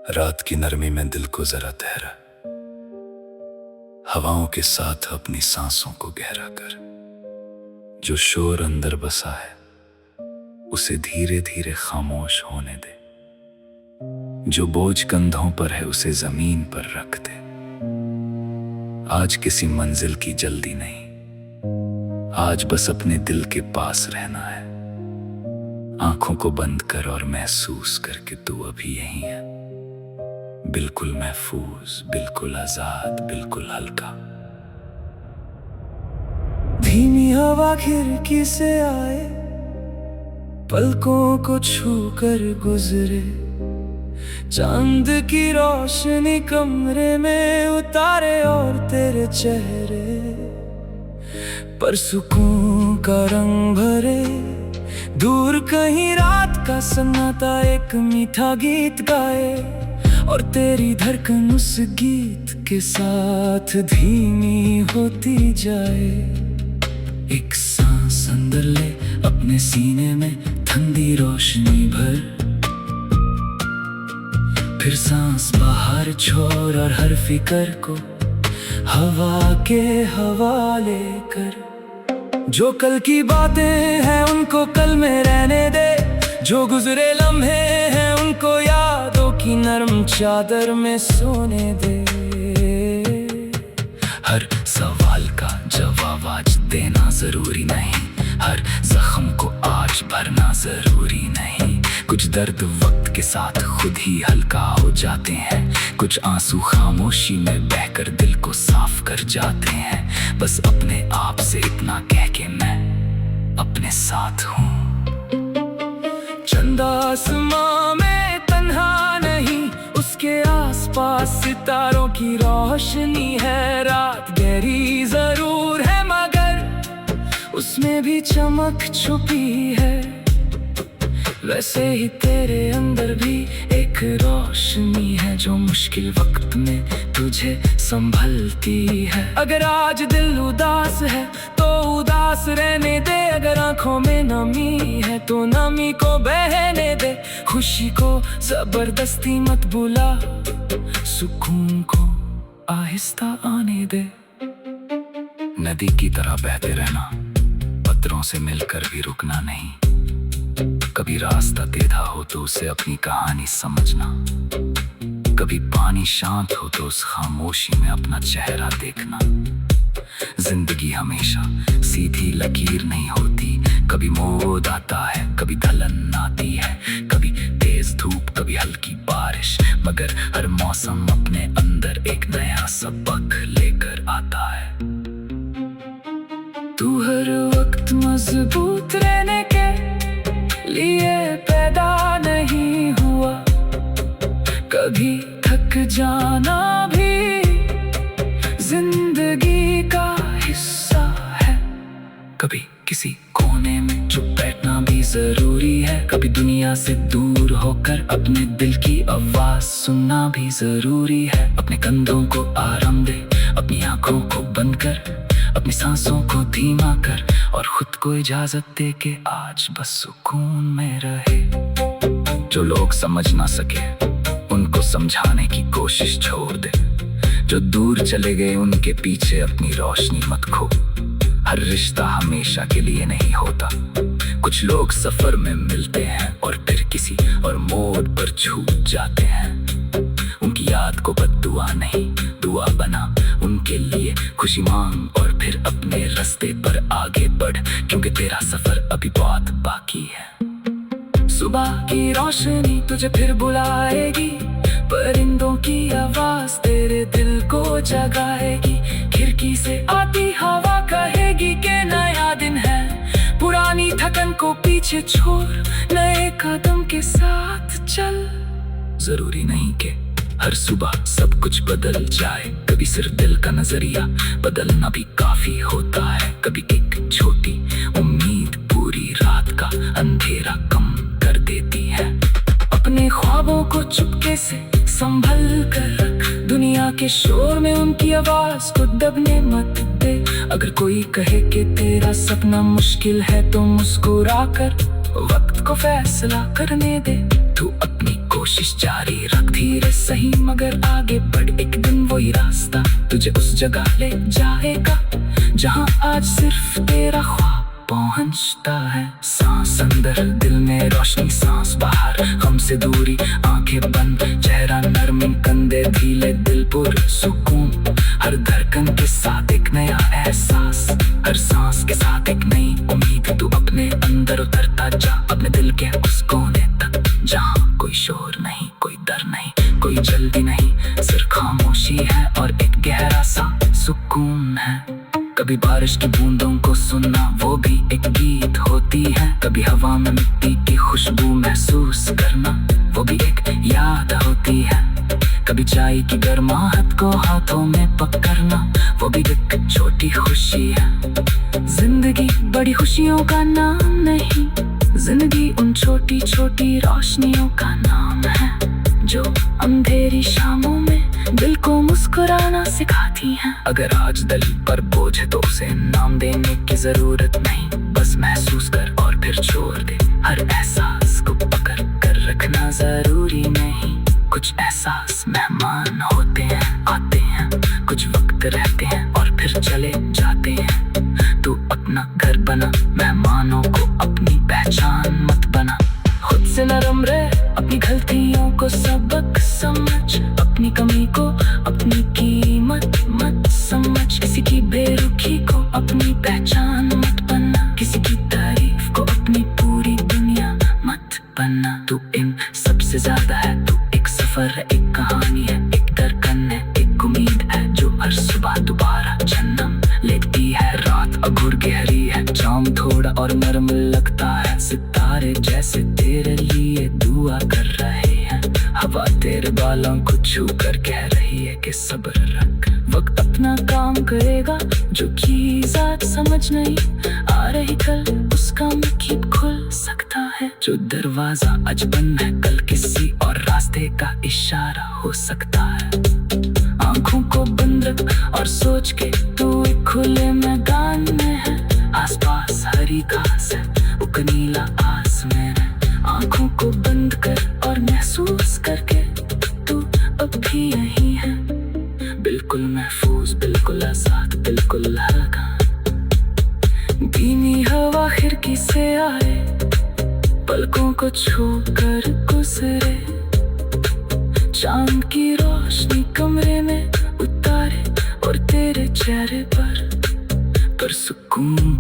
रात की नरमी में दिल को जरा ठहरा, हवाओं के साथ अपनी सांसों को गहरा कर। जो शोर अंदर बसा है उसे धीरे धीरे खामोश होने दे। जो बोझ कंधों पर है उसे जमीन पर रख दे। आज किसी मंजिल की जल्दी नहीं, आज बस अपने दिल के पास रहना है। आंखों को बंद कर और महसूस कर कि तू अभी यहीं है, बिल्कुल महफूज, बिल्कुल आजाद, बिल्कुल हल्का। धीमी हवा खिड़की से आए, पलकों को छू कर गुजरे। चांद की रोशनी कमरे में उतारे और तेरे चेहरे पर सुकून का रंग भरे। दूर कहीं रात का सन्नाटा एक मीठा गीत गाए और तेरी धड़कन उस गीत के साथ धीमी होती जाए। एक सांस अंदर ले, अपने सीने में ठंडी रोशनी भर, फिर सांस बाहर छोड़ और हर फिक्र को हवा के हवाले कर। जो कल की बातें हैं उनको कल में रहने दे, जो गुजरे लम्हे हैं उनको यादों की नरम चादर में सोने दे। हर सवाल का जवाब आज देना जरूरी नहीं, हर जख्म को आज भरना जरूरी नहीं। कुछ दर्द वक्त के साथ खुद ही हल्का हो जाते हैं, कुछ आंसू खामोशी में बहकर दिल को साफ कर जाते हैं। बस अपने आप से इतना कह के मैं अपने साथ हूँ। चंदा आसमां में तन्हा नहीं, उसके आसपास सितारों की रोशनी है। रात गहरी जरूर है मगर उसमें भी चमक छुपी है। वैसे ही तेरे अंदर भी एक रोशनी है जो मुश्किल वक्त में तुझे संभलती है। अगर आज दिल उदास है तो उदास रहने दे, अगर आंखों में नमी है तो नमी को बहने दे। खुशी को जबरदस्ती मत बुला, सुकून को आहिस्ता आने दे। नदी की तरह बहते रहना, पत्थरों से मिलकर भी रुकना नहीं। कभी रास्ता टेढ़ा हो तो उसे अपनी कहानी समझना, कभी पानी शांत हो तो उस खामोशी में अपना चेहरा देखना। जिंदगी हमेशा सीधी लकीर नहीं होती, कभी मोड़ आता है, कभी ढलन आती है, कभी तेज धूप, कभी हल्की बारिश। मगर हर मौसम अपने अंदर एक नया सबक लेकर आता है। तू हर वक्त मजबूत रहने के लिए पैदा नहीं हुआ, कभी थक जाना भी जिंदगी का हिस्सा है। कभी किसी कोने में चुप बैठना भी जरूरी है, कभी दुनिया से दूर होकर अपने दिल की आवाज सुनना भी जरूरी है। अपने कंधों को आराम दे, अपनी आंखों को बंद कर, अपनी सांसों को धीमा कर और खुद को इजाजत दे के आज बस सुकून में रहे। जो लोग समझ ना सके उनको समझाने की कोशिश छोड़ दे, जो दूर चले गए उनके पीछे अपनी रोशनी मत खो। हर रिश्ता हमेशा के लिए नहीं होता, कुछ लोग सफर में मिलते हैं और फिर किसी और मोड़ पर छूट जाते हैं। उनकी याद को बद्दुआ नहीं, दुआ बना उनके लिए, खुशी मांग और फिर अपने रास्ते पर आगे बढ़, क्योंकि तेरा सफर अभी बहुत बाकी है। सुबह की रोशनी तुझे फिर बुलाएगी, परिंदों की आवाज तेरे दिल को जगाएगी। खिड़की से आती हवा कहेगी कि नया दिन है, पुरानी थकन को पीछे छोड़ नए कदम के साथ चल। जरूरी नहीं कि हर सुबह सब कुछ बदल जाए, कभी सिर्फ दिल का नजरिया बदलना भी काफी होता है। कभी एक छोटी उम्मीद पूरी रात का अंधेरा कम कर देती है। अपने ख्वाबों को चुपके से संभल कर रख, दुनिया के शोर में उनकी आवाज को दबने मत दे। अगर कोई कहे कि तेरा सपना मुश्किल है तो मुस्कुरा कर वक्त को फैसला करने दे। तू अपनी कोशिश जारी रख, धीरे सही मगर आगे बढ़, एक दिन वही रास्ता तुझे उस जगह ले जाएगा जहां आज सिर्फ तेरा ख्वाब पहुंचता है। सांस अंदर दिल में रोशनी, सांस बाहर हमसे दूरी, आंखें बंद चेहरा नरम, कंधे ढीले, दिल पुर सुकून। हर धड़कन के साथ एक नया एहसास, हर सांस के साथ एक नई उम्मीद। तू अपने अंदर उतरता जा, अपने दिल के उस कोने तक जहाँ कोई शोर नहीं, कोई डर नहीं, कोई जल्दी नहीं, सिर्फ खामोशी है और एक गहरा सा सुकून है। कभी बारिश की बूंदों को सुनना, वो भी एक गीत होती है। कभी हवा में मिट्टी की खुशबू महसूस करना, वो भी एक याद होती है। कभी चाय की गर्माहट को हाथों में पकड़ना, वो भी एक छोटी खुशी है। जिंदगी बड़ी खुशियों का नाम नहीं, जिंदगी उन छोटी छोटी रोशनियों का नाम है जो अंधेरी शामों में दिल को मुस्कुराना सिखाती हैं। अगर आज दिल पर बोझ है तो उसे नाम देने की जरूरत नहीं, बस महसूस कर और फिर छोड़ दे। हर एहसास को पकड़ कर रखना जरूरी नहीं, कुछ एहसास मेहमान होते हैं, आते हैं, कुछ वक्त रहते हैं और फिर चले जाते हैं। तू अपना घर बना, मेहमानों को अपनी पहचान मत बना। खुद से नरम रह, अपनी गलतियों को सबक समझ, अपनी कमी को अपनी कीमत मत समझ। किसी की बेरुखी को अपनी पहचान मत बनना, किसी की तारीफ को अपनी पूरी दुनिया मत बनना। तू इन सबसे ज्यादा है, तू एक सफर है, एक कहानी है, एक धड़कन है, एक उम्मीद है जो हर सुबह दोबारा जन्म लेती है। रात अघोर गहरी है, चांद थोड़ा और नरम लगता है, सितारे जैसे तेरे लिए दुआ कर रहे हैं। हवा तेरे बालों को छू कर कह रही है कि सब्र रख, वक्त अपना काम करेगा। जो की जात समझ नहीं आ रही कल, उसका मुकीब खुल सकता है। जो दरवाजा आज बंद है, कल किसी और रास्ते का इशारा हो सकता है। आंखों को बंद रख और सोच के तू एक खुले मैदान में है। आसपास हरी घास है, वो नीला आसमान है। आंखों को बंद कर और महसूस करके तू अब भी यहीं है, बिल्कुल महफूज, बिल्कुल आजाद, बिल्कुल हल्का। धीमी हवा खिड़की से आए, पलकों को छू कर गुजरे। चांद की रोशनी कमरे में उतारे और तेरे चेहरे पर सुकून